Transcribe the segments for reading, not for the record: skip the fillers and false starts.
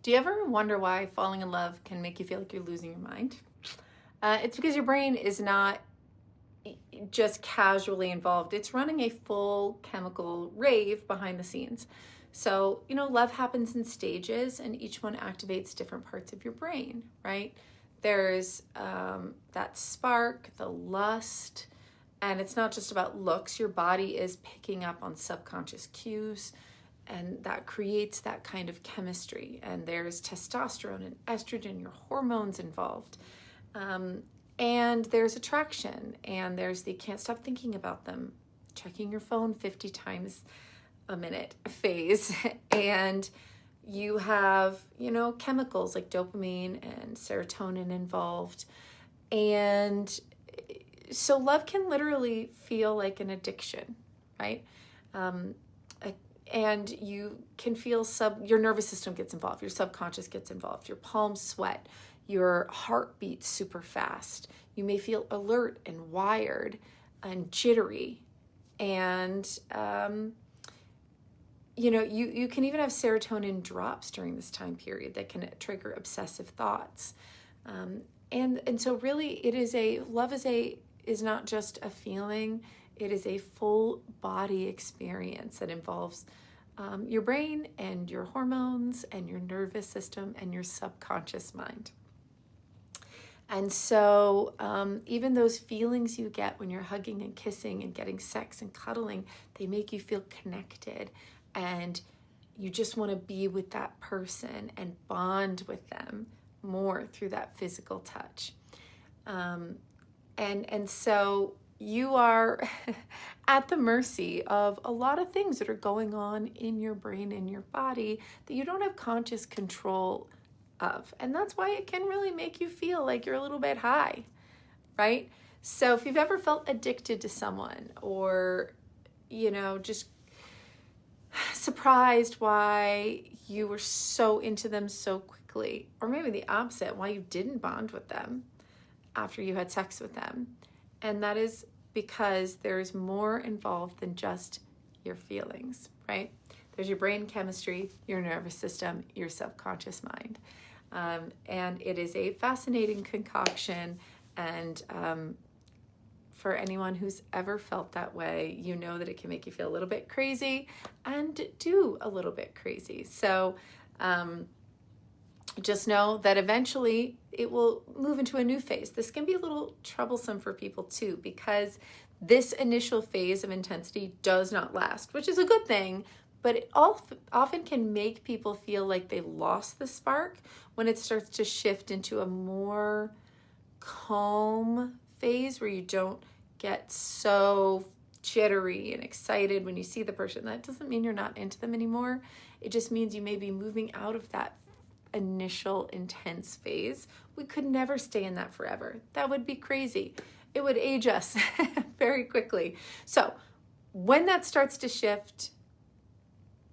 Do you ever wonder why falling in love can make you feel like you're losing your mind? It's because your brain is not just casually involved. It's running a full chemical rave behind the scenes. So, love happens in stages and each one activates different parts of your brain, right? There's that spark, the lust, and it's not just about looks. Your body is picking up on subconscious cues, and that creates that kind of chemistry. And there's testosterone and estrogen, your hormones involved. And there's attraction, and there's the can't stop thinking about them, checking your phone 50 times a minute phase. And you have, chemicals like dopamine and serotonin involved. And so love can literally feel like an addiction, right? And you can feel your nervous system gets involved, your subconscious gets involved, your palms sweat, your heart beats super fast. You may feel alert and wired and jittery. And, you can even have serotonin drops during this time period that can trigger obsessive thoughts. And so really love is not just a feeling. It is a full body experience that involves your brain and your hormones and your nervous system and your subconscious mind. And so even those feelings you get when you're hugging and kissing and getting sex and cuddling, they make you feel connected, and you just want to be with that person and bond with them more through that physical touch. And so you are at the mercy of a lot of things that are going on in your brain and your body that you don't have conscious control of. And that's why it can really make you feel like you're a little bit high, right? So if you've ever felt addicted to someone, or, just surprised why you were so into them so quickly, or maybe the opposite, why you didn't bond with them after you had sex with them. And that is because there's more involved than just your feelings, right? There's your brain chemistry, your nervous system, your subconscious mind. And it is a fascinating concoction. And for anyone who's ever felt that way, you know that it can make you feel a little bit crazy and do a little bit crazy. So just know that eventually it will move into a new phase. This can be a little troublesome for people too, because this initial phase of intensity does not last, which is a good thing, but it often can make people feel like they lost the spark when it starts to shift into a more calm phase where you don't get so jittery and excited when you see the person. That doesn't mean you're not into them anymore. It just means you may be moving out of that initial intense phase. We could never stay in that forever. That would be crazy. It would age us very quickly. So when that starts to shift,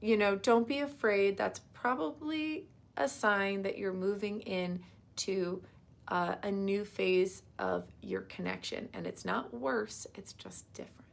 don't be afraid. That's probably a sign that you're moving into a new phase of your connection. And it's not worse, it's just different.